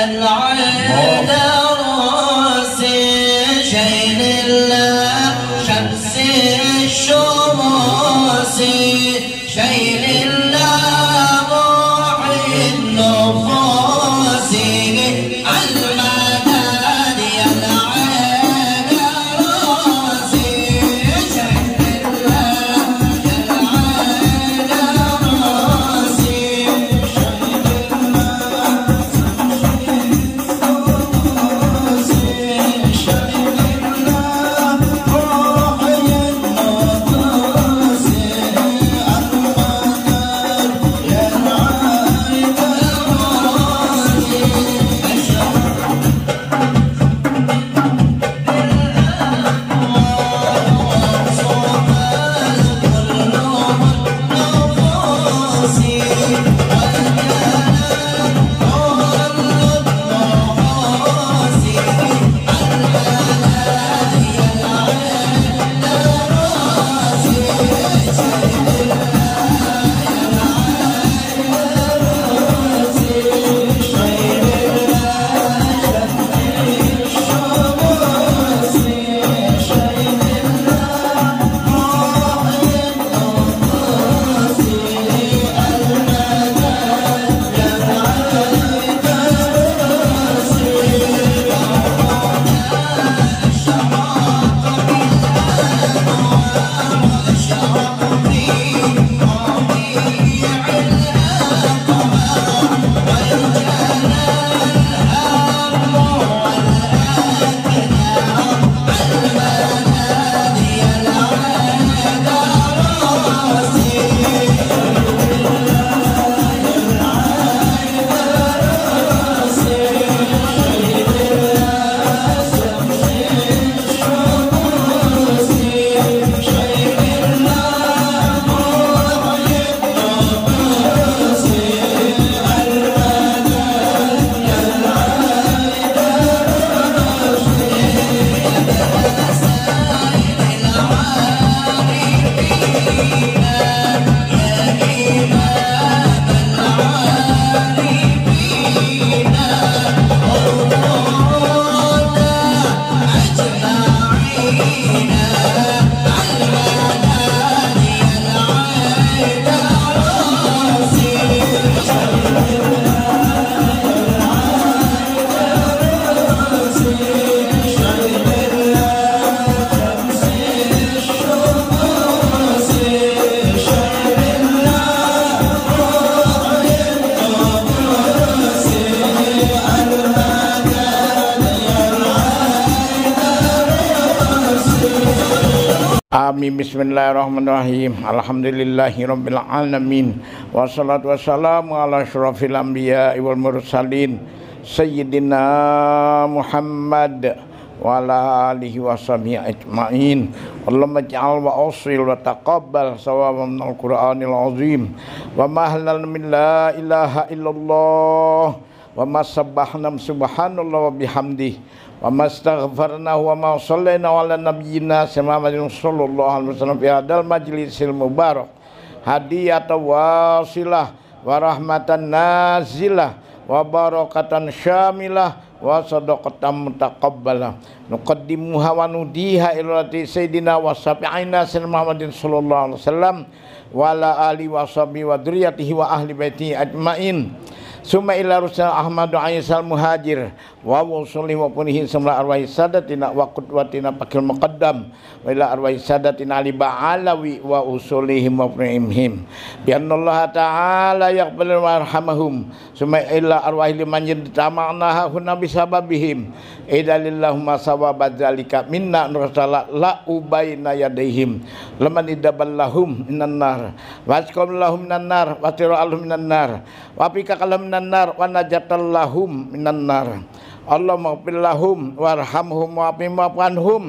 العيد راسي شيل الله شمس الشموس شيل الله روح النفوس المداد يا العيد راسي شيل الله يا العيد راسي شيل Amin. Bismillahirrahmanirrahim. Alhamdulillahirabbil alamin. Wassalatu wassalamu ala asyrofil anbiya'i wal mursalin Sayyidina Muhammad wa ala alihi wa sahbihi ajma'in. Allahumma ij'al wa awsil wa taqabbal sawaban minal Qur'anil azim. Wa mahlal min la ilaha illallah wa ma sabbahna subhanallah wa bihamdihi wa mastaghfarna wa ma shallaina ala nabiyyina Muhammadin sallallahu alaihi wasallam fi hadal majlisil mubarak hadiyatan wasilah wa rahmatan nazilah wa barakatan syamilah wa sadaqatan mutaqabbalah nuqaddimuha wa nudiha ila sayyidina wa sabi'ina Muhammadin sallallahu alaihi wasallam wa ala alihi wa sahbihi wa dzurriyyatihi wa ahli baitihi ajmain. Summa ila rusul Ahmad Aisal Muhajir wa wusuli wa punihi semla arwahi sadatina wa qudwatina pakil muqaddam wa ila arwahi sadatina Ali Ba'alawi wa usulihim wa punihim bi annallaha ta'ala yaqbalu wa yarhamahum. Summa ila arwahi liman yadtama'na hunna bisababihim idalillahumma sawabat zalika minna nursala la ubaina yadaihim laman idaballahum minan nar wa asqamlahum minan nar wa tira'alhum minan nar wa pika kalam minan nar wa najatallahum minan nar. Allahumma ighfir lahum warhamhum wa'afi'anhum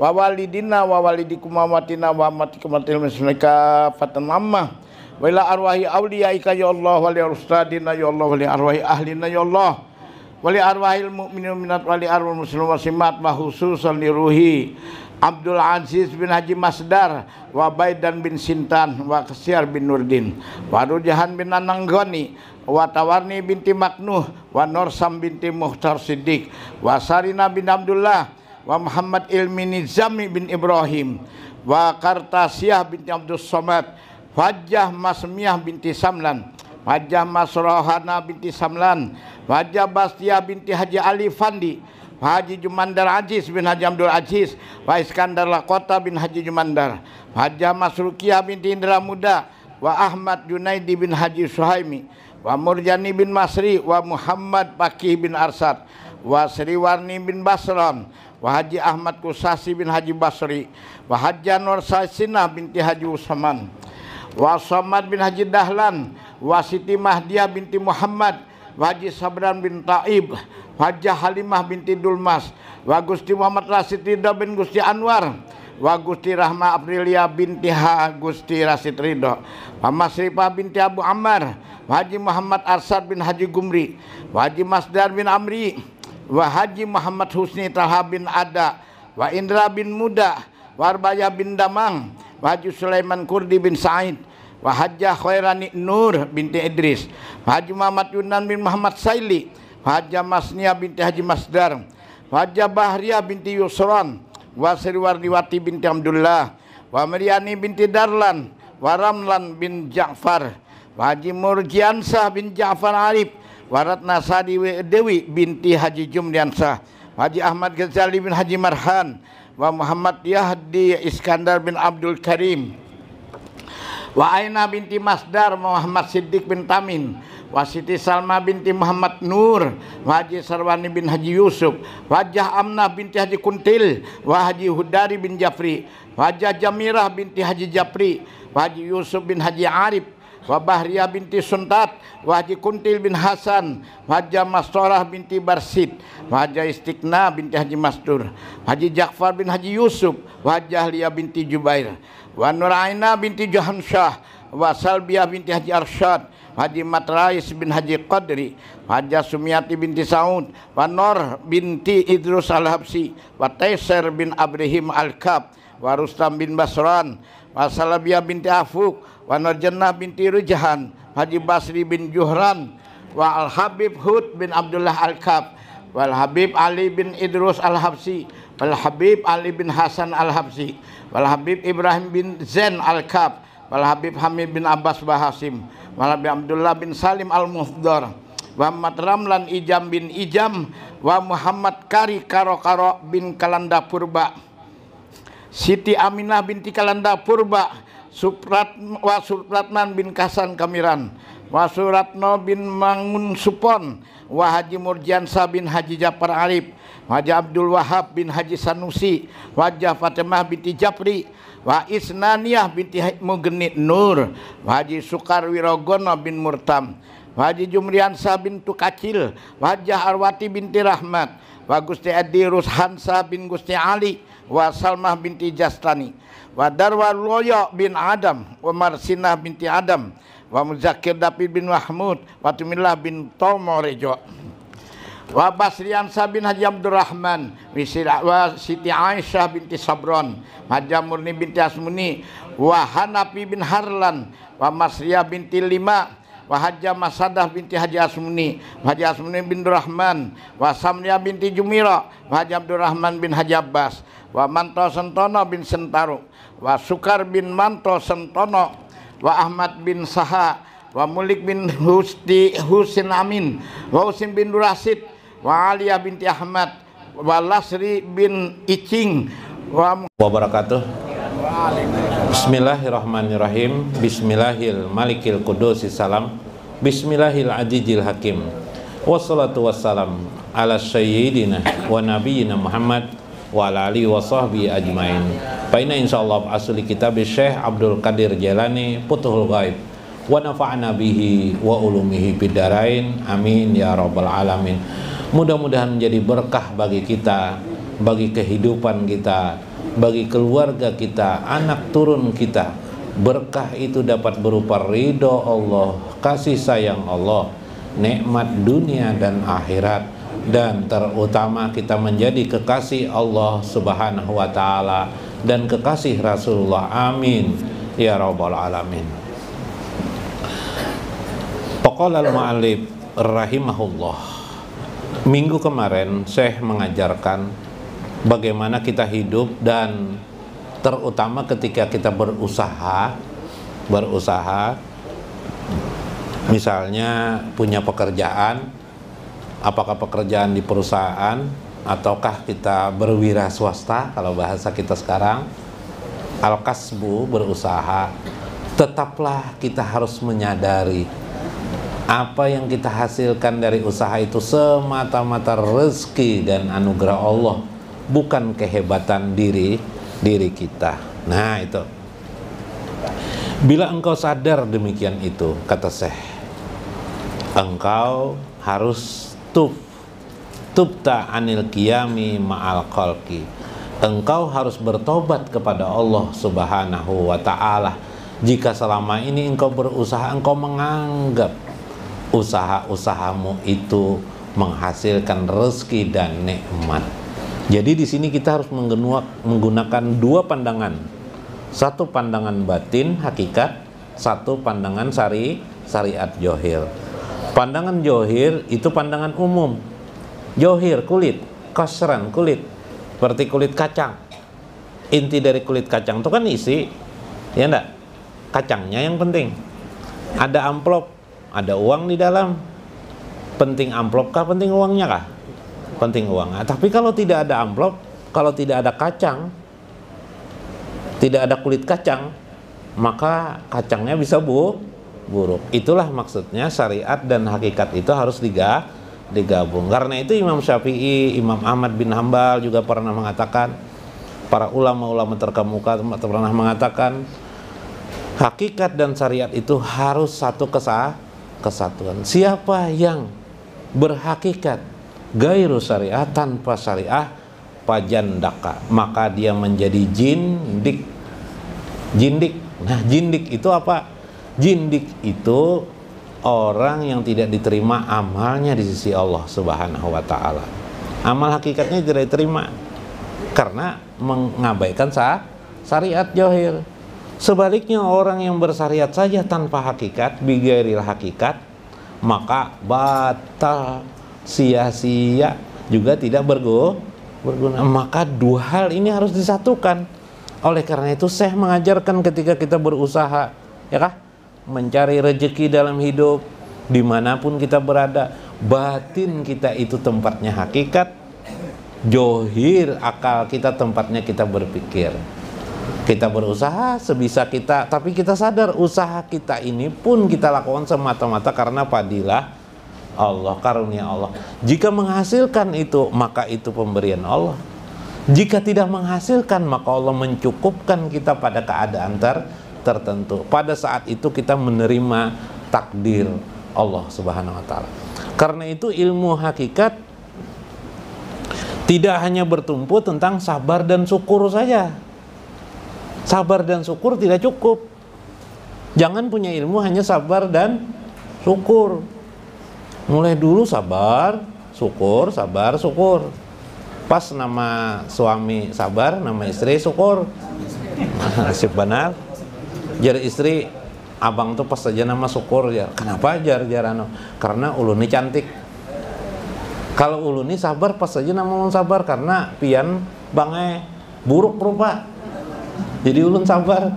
wa walidina wa walidikum wa matina wa matikum matil muslimika fatamamma wa ila arwahi awliyaika ya Allah wa li ustadina ya Allah wa li arwahi ahlina ya Allah wa li arwahil mu'minin minat wa li arwahil muslimin wasimat wa khususan li ruhi Abdul Aziz bin Haji Masdar wa Baidan bin Sintan wa Kesiar bin Nurdin wa Rujahan bin Ananggoni wa Tawarni binti Maknuh wa Nursam binti Muhtar Siddiq wa Sarina bin Abdullah wa Muhammad Ilmi Nizami bin Ibrahim wa Kartasiyah binti Abdul Somad Wajah Masmiyah binti Samlan Wajah Masrohana binti Samlan Wajah Bastia binti Haji Ali Fandi Haji Jumandar Aziz bin Haji Abdul Aziz wa Iskandar Lakota bin Haji Jumandar Wajah Masrukiah binti Indra Muda wa Ahmad Junaidi bin Haji Suhaimi wa Murjani bin Masri wa Muhammad Pakih bin Arsad wa Sriwarni bin Basron wa Haji Ahmad Kusasi bin Haji Basri wa Haji Nur Sasinah binti Haji Usman wa Somad bin Haji Dahlan wa Siti Mahdiah binti Muhammad wa Haji Sabran bin Taib wa Haji Halimah binti Dulmas wa Gusti Muhammad Rasid Ridho bin Gusti Anwar wa Gusti Rahma Aprilia binti Gusti Rasid Ridho wa Masrifah binti Abu Ammar wa Haji Muhammad Arsad bin Haji Gumri wa Haji Masdar bin Amri wa Haji Muhammad Husni Talha bin Ada wa Indra bin Muda wa Arbaya bin Damang wa Haji Sulaiman Kurdi bin Said wa Hajjah Khairani Nur binti Idris wa Haji Muhammad Yunan bin Muhammad Saili wa Hajjah Masnia binti Haji Masdar wa Hajjah Bahriah binti Yusran wa Sriwardiwati binti Abdullah wa Maryani binti Darlan wa Ramlan bin Ja'far wa Haji Murjiansah bin Ja'far Arif wa Ratna Sadi Dewi binti Haji Jumliansah wa Haji Ahmad Ghazali bin Haji Marhan wa Muhammad Yahdi Iskandar bin Abdul Karim wa Aina binti Masdar Muhammad Siddiq bin Tamin wa Siti Salma binti Muhammad Nur wa Haji Sarwani bin Haji Yusuf wa Hajjah Amnah binti Haji Kuntil wa Haji Hudari bin Jafri wa Hajjah Jamirah binti Haji Japri wa Haji Yusuf bin Haji Arif wa Bahriah binti Suntat wa Haji Kuntil bin Hasan wa Hajjah Mastorah binti Barsid wa Hajjah Istiqna binti Haji Mastur Haji Ja'far bin Haji Yusuf wa Hajjah Lia binti Jubair wa Nuraina binti Jahansyah wa Salbiah binti Haji Arsyad Haji Matrais bin Haji Qadri Hajjah Sumiyati binti Saud wa Nur binti Idrus Al-Habsi wa Taisir bin Abrahim Al-Kab wa Rustam bin Basran wa Salabiah binti Afuk wa Nurjannah binti Rujahan Haji Basri bin Juhran wa Al-Habib Hud bin Abdullah Al-Kab wal Habib Ali bin Idrus Al-Habsi wal Habib Ali bin Hasan Al-Habsi wal Habib Ibrahim bin Zain Al-Kab wal Habib Hamid bin Abbas Bahasim wal Habib Abdullah bin Salim Al-Muhdar wa Muhammad Ramlan Ijam bin Ijam wa Muhammad Kari Karo bin Kalanda Purba Siti Aminah binti Kalanda Purba Supratman bin Kasan Kamiran wa Suratno bin Mangun Supon wa Haji Murjiansah bin Haji Jafar Arif wa Haji Abdul Wahab bin Haji Sanusi wa Hajjah Fatimah binti Japri wa Isnaniyah binti Mugenit Nur wa Haji Sukar Wirogono bin Murtam wa Haji Jumriansah bin Tukacil wa Hajjah Arwati binti Rahmat wa Gusti Edi Rushansa bin Gusti Ali wa Salmah binti Jastani wa Darwar Loyo bin Adam wa Marsinah binti Adam wa Muzakir David bin Mahmud wa Tumillah bin Tomorejo wa Basriansah bin Haji Abdurrahman wa Siti Aisyah binti Sabron Hajjah Murni binti Asmuni wa Hanafi bin Harlan wa Masriyah binti Lima wa Hajjah Masadah binti Haji Asmuni wa Haji Asmuni bin Rahman wa Samnia binti Jumira wa Haji Abdurrahman bin Haji Abbas wa Manto Sentono bin Sentaru wa Sukar bin Manto Sentono wa Ahmad bin Saha wa Mulik bin Husin Amin wa Husin bin Durasid wa Aliyah binti Ahmad wa Lasri bin Icing wa wabarakatuh. Bismillahirrahmanirrahim. Bismillahil malikil qudusis salam. Bismillahil azizil hakim. Wassalatu wassalam ala sayyidina wa nabiyyina Muhammad wa ala alihi wa sahbihi ajmain. Fa inna insyaallah asli kitab Syekh Abdul Qadir Jailani Futuhul Ghaib wa nafa'na bihi wa ulumihi bidarain amin ya rabbal alamin. Mudah-mudahan menjadi berkah bagi kita, bagi kehidupan kita, bagi keluarga kita, anak turun kita. Berkah itu dapat berupa ridho Allah, kasih sayang Allah, nikmat dunia dan akhirat, dan terutama kita menjadi kekasih Allah Subhanahu wa taala dan kekasih Rasulullah. Amin ya rabbal alamin. Wa qala al-mu'allif rahimahullah. Minggu kemarin Syekh mengajarkan bagaimana kita hidup dan terutama ketika kita berusaha, misalnya punya pekerjaan, apakah pekerjaan di perusahaan ataukah kita berwira swasta, kalau bahasa kita sekarang al-kasbu, berusaha, tetaplah kita harus menyadari apa yang kita hasilkan dari usaha itu semata-mata rezeki dan anugerah Allah, bukan kehebatan diri kita. Nah itu, bila engkau sadar demikian itu, kata Syekh, engkau harus tubta anil qiyami ma'al khalqi. Engkau harus bertobat kepada Allah Subhanahu wa ta'ala jika selama ini engkau berusaha, engkau menganggap usaha-usahamu itu menghasilkan rezeki dan nikmat. Jadi di sini kita harus menggunakan dua pandangan. Satu pandangan batin, hakikat, satu pandangan syariat johir. Pandangan johir itu pandangan umum. Johir kulit, kasran kulit, seperti kulit kacang. Inti dari kulit kacang itu kan isi, ya enggak? Kacangnya yang penting. Ada amplop, ada uang di dalam. Penting amplop kah, penting uangnya kah? Penting uangnya. Tapi kalau tidak ada amplop, kalau tidak ada kacang, tidak ada kulit kacang, maka kacangnya bisa buruk. Itulah maksudnya syariat dan hakikat itu harus digabung. Karena itu Imam Syafi'i, Imam Ahmad bin Hambal juga pernah mengatakan, para ulama-ulama terkemuka pernah mengatakan, hakikat dan syariat itu harus satu kesatuan. Siapa yang berhakikat gairu syariah, tanpa syariah, pajandaka, maka dia menjadi jindik. Nah, jindik itu apa? Jindik itu orang yang tidak diterima amalnya di sisi Allah Subhanahu wa ta'ala. Amal hakikatnya tidak diterima karena mengabaikan syariat johir. Sebaliknya orang yang bersyariat saja tanpa hakikat, bigairil hakikat, maka batal, sia-sia, juga tidak berguna. Maka dua hal ini harus disatukan. Oleh karena itu Syekh mengajarkan ketika kita berusaha, ya kah, mencari rezeki dalam hidup, dimanapun kita berada, batin kita itu tempatnya hakikat, johir akal kita tempatnya kita berpikir. Kita berusaha sebisa kita, tapi kita sadar usaha kita ini pun kita lakukan semata-mata karena fadilah Allah, karunia Allah. Jika menghasilkan itu, maka itu pemberian Allah. Jika tidak menghasilkan, maka Allah mencukupkan kita pada keadaan tertentu. Pada saat itu kita menerima takdir Allah Subhanahu wa ta'ala. Karena itu ilmu hakikat tidak hanya bertumpu tentang sabar dan syukur saja. Sabar dan syukur tidak cukup. Jangan punya ilmu hanya sabar dan syukur. Mulai dulu sabar, syukur, sabar, syukur. Pas nama suami sabar, nama istri syukur. Nasib benar. Jar istri, abang tuh pas saja nama syukur ya. Kenapa jar anu? Karena uluni cantik. Kalau uluni sabar pas saja nama sabar karena pian bangai buruk rupa. Jadi ulun sabar.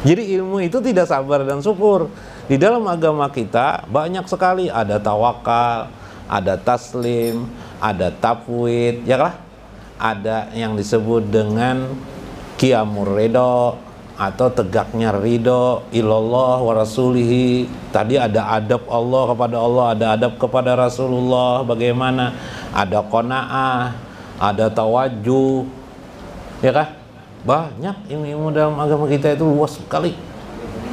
Jadi ilmu itu tidak sabar dan syukur. Di dalam agama kita banyak sekali, ada tawakal, ada taslim, ada tafwid, ya lah. Ada yang disebut dengan qiyamur ridho atau tegaknya ridho ilallah wa rasulihi. Tadi ada adab Allah kepada Allah, ada adab kepada Rasulullah, bagaimana? Ada qanaah, ada tawajuh, ya kah? Banyak ilmu-ilmu dalam agama kita itu luas sekali.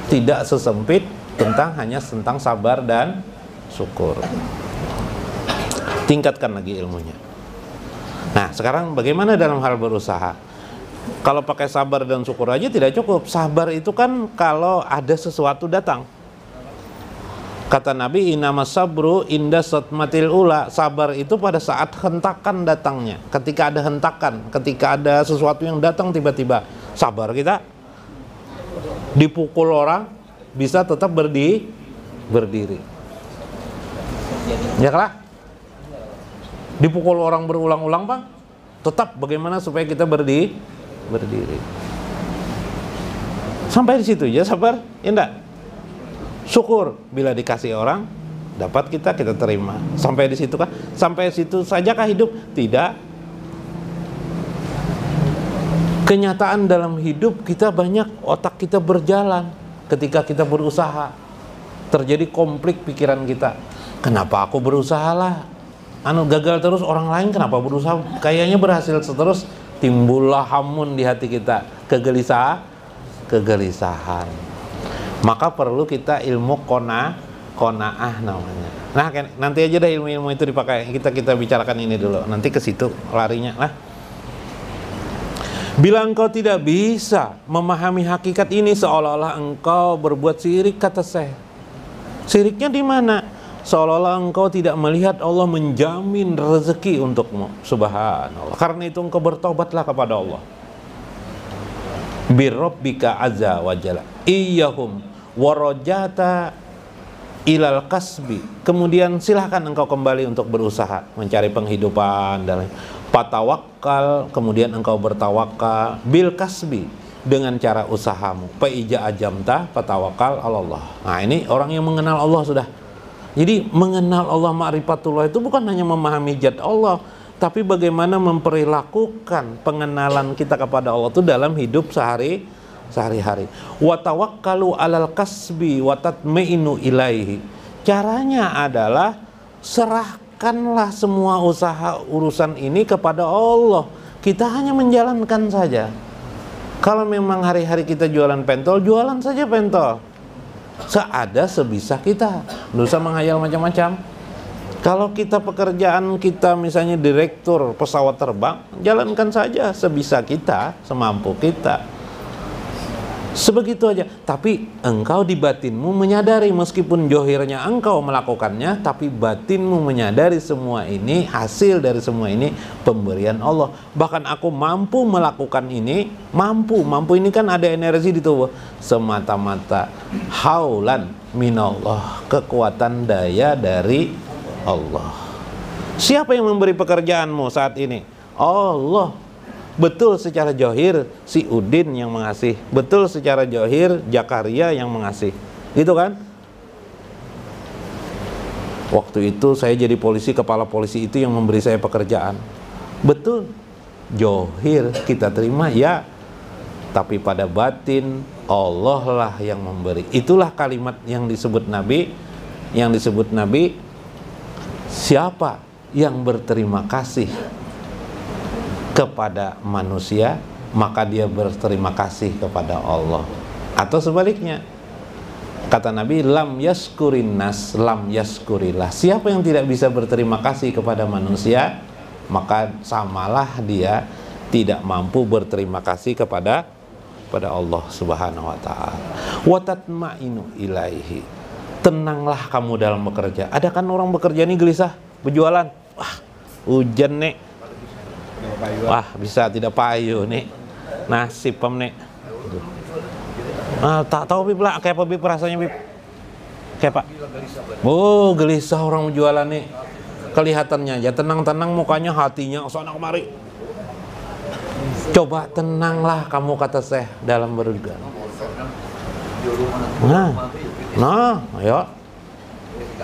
Tidak sesempit hanya tentang sabar dan syukur. Tingkatkan lagi ilmunya. Nah, sekarang bagaimana dalam hal berusaha? Kalau pakai sabar dan syukur aja tidak cukup. Sabar itu kan kalau ada sesuatu datang. Kata Nabi, innamas sabru inda satmatil ula. Sabar itu pada saat hentakan datangnya. Ketika ada hentakan, ketika ada sesuatu yang datang tiba-tiba, sabar kita. Dipukul orang bisa tetap berdiri. Ya kalah? Dipukul orang berulang-ulang, Bang. Tetap bagaimana supaya kita berdiri. Sampai di situ ya, sabar, ya enggak? Syukur bila dikasih orang, dapat kita terima. Sampai di situ kah? Sampai situ saja kah hidup? Tidak. Kenyataan dalam hidup kita banyak otak kita berjalan ketika kita berusaha. Terjadi konflik pikiran kita. Kenapa aku berusaha lah? Gagal terus, orang lain kenapa berusaha? Kayaknya berhasil terus. Timbullah hamun di hati kita, kegelisahan. Maka perlu kita ilmu qanaah namanya. Nah, nanti aja deh ilmu-ilmu itu dipakai. Kita bicarakan ini dulu. Nanti ke situ larinya lah. Bila engkau tidak bisa memahami hakikat ini, seolah-olah engkau berbuat syirik, kata Syekh. Syiriknya di mana? Seolah-olah engkau tidak melihat Allah menjamin rezeki untukmu. Subhanallah. Karena itu engkau bertobatlah kepada Allah. Birabbika azza wa jalla iyyahum warajata ilal kasbi. Kemudian silahkan engkau kembali untuk berusaha mencari penghidupan dan patawakkal. Kemudian engkau bertawakal bil kasbi, dengan cara usahamu. Fa ija ajamta patawakal Allah. Nah, ini orang yang mengenal Allah sudah. Jadi mengenal Allah, ma'rifatullah itu bukan hanya memahami zat Allah, tapi bagaimana memperilakukan pengenalan kita kepada Allah itu dalam hidup sehari-hari. Wa tawakkalu alal kasbi wa tatmainu ilaihi. Caranya adalah serahkanlah semua usaha urusan ini kepada Allah. Kita hanya menjalankan saja. Kalau memang hari-hari kita jualan pentol, jualan saja pentol. Seada sebisa kita, nggak usah menghayal macam-macam. Kalau kita pekerjaan kita misalnya direktur pesawat terbang, jalankan saja sebisa kita, semampu kita. Sebegitu aja. Tapi engkau di batinmu menyadari, meskipun johirnya engkau melakukannya, tapi batinmu menyadari semua ini, hasil dari semua ini pemberian Allah. Bahkan aku mampu melakukan ini, mampu ini kan ada energi di tubuh, semata-mata haulan minallah, kekuatan daya dari Allah. Siapa yang memberi pekerjaanmu saat ini? Allah. Betul secara johir si Udin yang mengasih, betul secara johir Jakaria yang mengasih, gitu kan? Waktu itu saya jadi polisi, kepala polisi itu yang memberi saya pekerjaan. Betul, johir kita terima ya, tapi pada batin Allah lah yang memberi. Itulah kalimat yang disebut Nabi, siapa yang berterima kasih kepada manusia, maka dia berterima kasih kepada Allah. Atau sebaliknya, kata Nabi, lam yaskurin nas lam yaskurillah. Siapa yang tidak bisa berterima kasih kepada manusia, maka samalah dia tidak mampu berterima kasih kepada Allah Subhanahu wa taala. Wa tatmainu ilaihi. Tenanglah kamu dalam bekerja. Ada kan orang bekerja ini gelisah, berjualan. Wah, hujan nih. Wah, bisa tidak payu nih. Nasib pem nih. Tak tahu Bib lah, kayak apa Bib rasanya Bib? Kayak Pak. Oh, gelisah orang jualan nih. Kelihatannya aja tenang-tenang mukanya, hatinya sana kemari. Coba tenanglah kamu, kata Syekh dalam berjualan. Nah,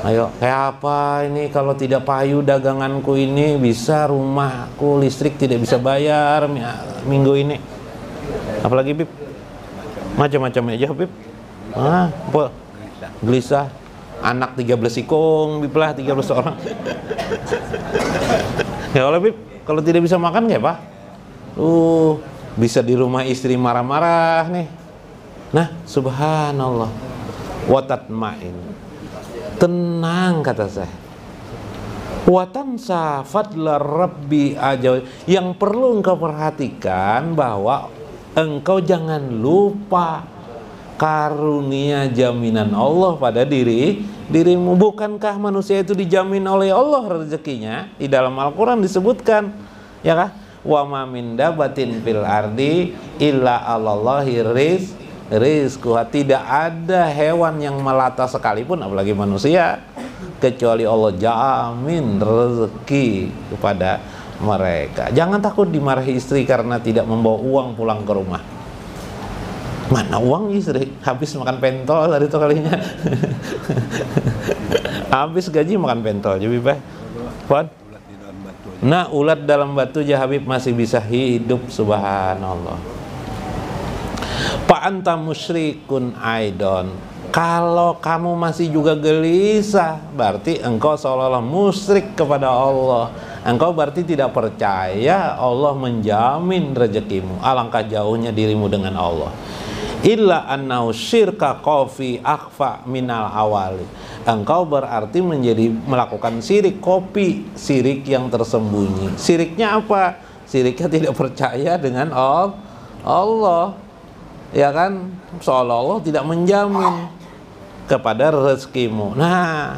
ayo, kayak apa ini kalau tidak payu daganganku ini, bisa rumahku listrik tidak bisa bayar minggu ini. Apalagi Bib? Macam-macam aja Bib. Apa? Gelisah. Anak 13 ikung, Bib lah 13 orang. Ya oleh Bib, kalau tidak bisa makan kayak apa? Bisa di rumah istri marah-marah nih. Nah, subhanallah. Wa tatmain. Tenang, kata saya. Watansa fadla rabbi aja. Yang perlu engkau perhatikan bahwa engkau jangan lupa karunia jaminan Allah pada dirimu. Bukankah manusia itu dijamin oleh Allah rezekinya? Di dalam Al-Quran disebutkan, ya kah? Wa ma min dabatin fil ardi illa 'alallahi rizquha. Tidak ada hewan yang melata sekalipun, apalagi manusia, kecuali Allah jamin rezeki kepada mereka. Jangan takut dimarahi istri karena tidak membawa uang pulang ke rumah. Mana uang istri? Habis makan pentol dari itu kalinya. Habis gaji makan pentol jadi Pak. Pon? Nah, ulat dalam batu aja Habib masih bisa hidup, subhanallah. Pak anta musyrikun aidon. Kalau kamu masih juga gelisah, berarti engkau seolah-olah musyrik kepada Allah. Engkau berarti tidak percaya Allah menjamin rezekimu. Alangkah jauhnya dirimu dengan Allah. Illa annahu syirka qafi akhfa minal awali. Engkau berarti melakukan syirik kopi, syirik yang tersembunyi. Syiriknya apa? Syiriknya tidak percaya dengan Allah. Ya kan? Seolah-olah tidak menjamin kepada rezekimu. Nah,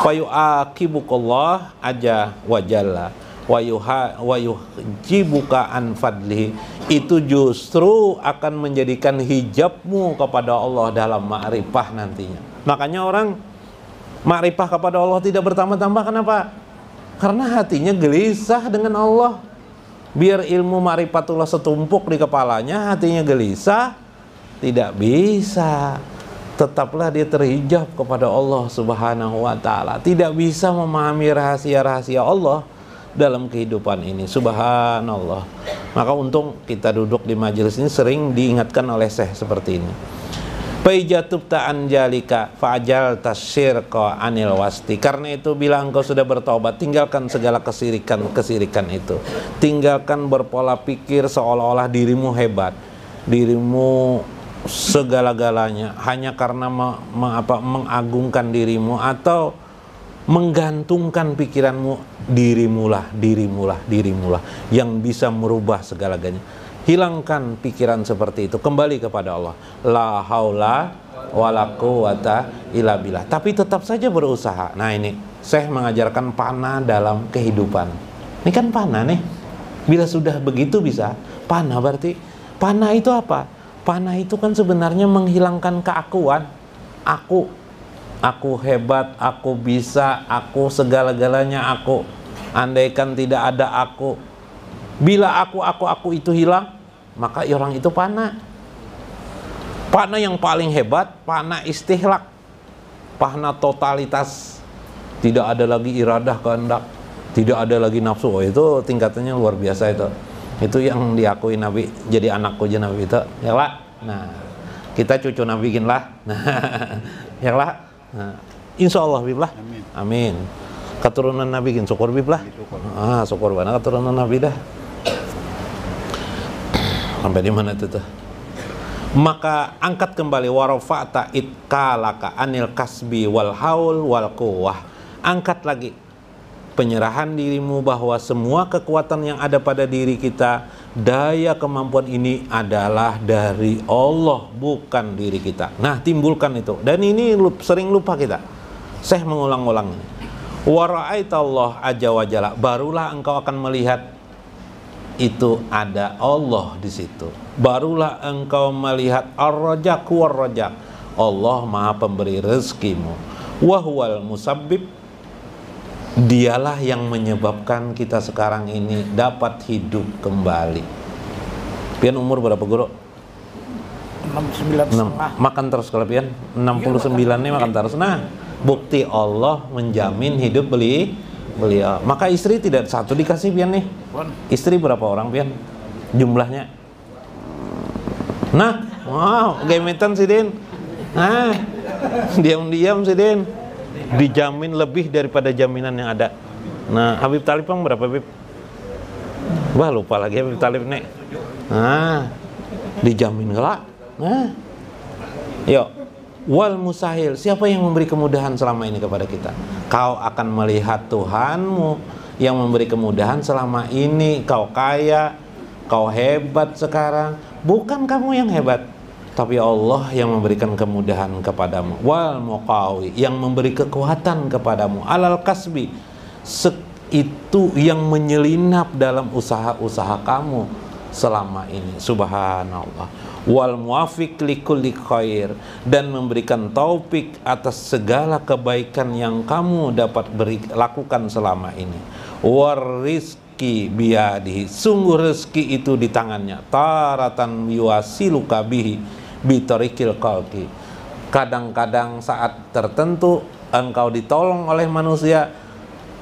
fayu'aqibukallah aja wajalla wa yujibuka an fadlihi. Itu justru akan menjadikan hijabmu kepada Allah dalam ma'rifah nantinya. Makanya orang ma'rifah kepada Allah tidak bertambah-tambah. Kenapa? Karena hatinya gelisah dengan Allah. Biar ilmu ma'rifatullah setumpuk di kepalanya, hatinya gelisah, tidak bisa. Tetaplah dia terhijab kepada Allah Subhanahu wa ta'ala. Tidak bisa memahami rahasia-rahasia Allah dalam kehidupan ini. Subhanallah. Maka untung kita duduk di majelis ini sering diingatkan oleh Syekh seperti ini. Faijatubta anjalika fa'ajal tasyirqa anil wasti. Karena itu bila engkau sudah bertobat, tinggalkan segala kesirikan itu. Tinggalkan berpola pikir seolah-olah dirimu hebat, dirimu segala-galanya hanya karena mengagungkan dirimu atau menggantungkan pikiranmu dirimulah yang bisa merubah segala-galanya. Hilangkan pikiran seperti itu, kembali kepada Allah. La haula wala quwata illa billah. Tapi tetap saja berusaha. Nah ini Syekh mengajarkan panah dalam kehidupan. Ini kan panah nih. Bila sudah begitu bisa panah, berarti panah itu apa? Panah itu kan sebenarnya menghilangkan keakuan. Aku hebat, aku bisa, aku segala-galanya aku. Andaikan tidak ada aku, bila aku itu hilang, maka orang itu panah. Panah yang paling hebat, panah istihlak, panah totalitas. Tidak ada lagi iradah kehendak, tidak ada lagi nafsu. Oh, itu tingkatannya luar biasa itu. Itu yang diakui Nabi, jadi anakku aja Nabi itu, ya lah. Nah, kita cucu Nabi bikin lah. Nah, ya lah. Nah, insya Allah biblah. Amin. Keturunan Nabi bikin syukur biblah. Syukur banget keturunan Nabi dah. Sampai di mana itu tuh? Maka angkat kembali warafa'ta itkalaka anil kasbi wal haul wal quwwah. Angkat lagi penyerahan dirimu bahwa semua kekuatan yang ada pada diri kita, daya kemampuan ini adalah dari Allah, bukan diri kita. Nah, timbulkan itu. Dan ini sering lupa kita. Syekh mengulang-ulang ini. Wa ra'aitallah azza wa jalla, barulah engkau akan melihat itu ada Allah di situ. Barulah engkau melihat ar-rajaq war-rajaq. Allah Maha pemberi rezekimu. Wa huwal musabbib, dialah yang menyebabkan kita sekarang ini dapat hidup kembali. Pian umur berapa guru? 69 setengah. Makan terus kalau pian 69 nih makan terus. Nah, bukti Allah menjamin hidup beliau. Maka istri tidak satu dikasih pian nih. Istri berapa orang pian? Jumlahnya? Nah, wow, gemetan si Den. Nah, diam-diam si Den. Dijamin lebih daripada jaminan yang ada. Nah, Habib Talib yang berapa Habib? Wah, lupa lagi Habib Talib nek. Nah, dijamin gelak. Nah, yuk. Wal musahil, siapa yang memberi kemudahan selama ini kepada kita? Kau akan melihat Tuhanmu yang memberi kemudahan selama ini. Kau kaya, kau hebat sekarang. Bukan kamu yang hebat, tapi Allah yang memberikan kemudahan kepadamu. Wal muqawi, yang memberi kekuatan kepadamu. Alal kasbi, itu yang menyelinap dalam usaha-usaha kamu. selama ini. Subhanallah. Wal muwafiq likulli khair, dan memberikan taufik atas segala kebaikan yang kamu dapat lakukan selama ini. War rizki biyadihi, sungguh rezeki itu di tangannya. Taratan yuwasiluka bihi bitorikil qalqi, kadang-kadang saat tertentu engkau ditolong oleh manusia,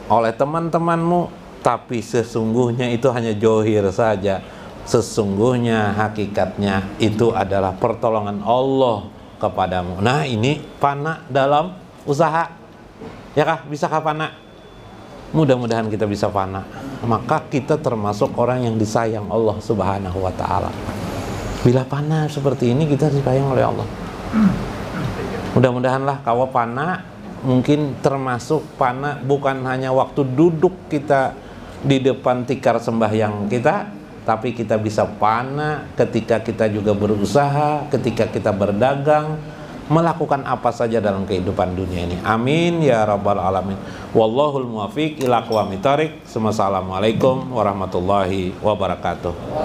oleh teman-temanmu, tapi sesungguhnya itu hanya johir saja. Sesungguhnya hakikatnya itu adalah pertolongan Allah kepadamu. Nah, ini fana dalam usaha, ya kah? Bisakah fana? Mudah-mudahan kita bisa fana, maka kita termasuk orang yang disayang Allah Subhanahu wa ta'ala. Bila fana seperti ini, kita disayang oleh Allah. Mudah-mudahanlah kau fana, mungkin termasuk fana bukan hanya waktu duduk kita di depan tikar sembahyang kita, tapi kita bisa fana ketika kita juga berusaha, ketika kita berdagang, melakukan apa saja dalam kehidupan dunia ini. Amin ya rabbal alamin. Wallahul muwaffiq ila aqwamit thoriq. Assalamualaikum warahmatullahi wabarakatuh.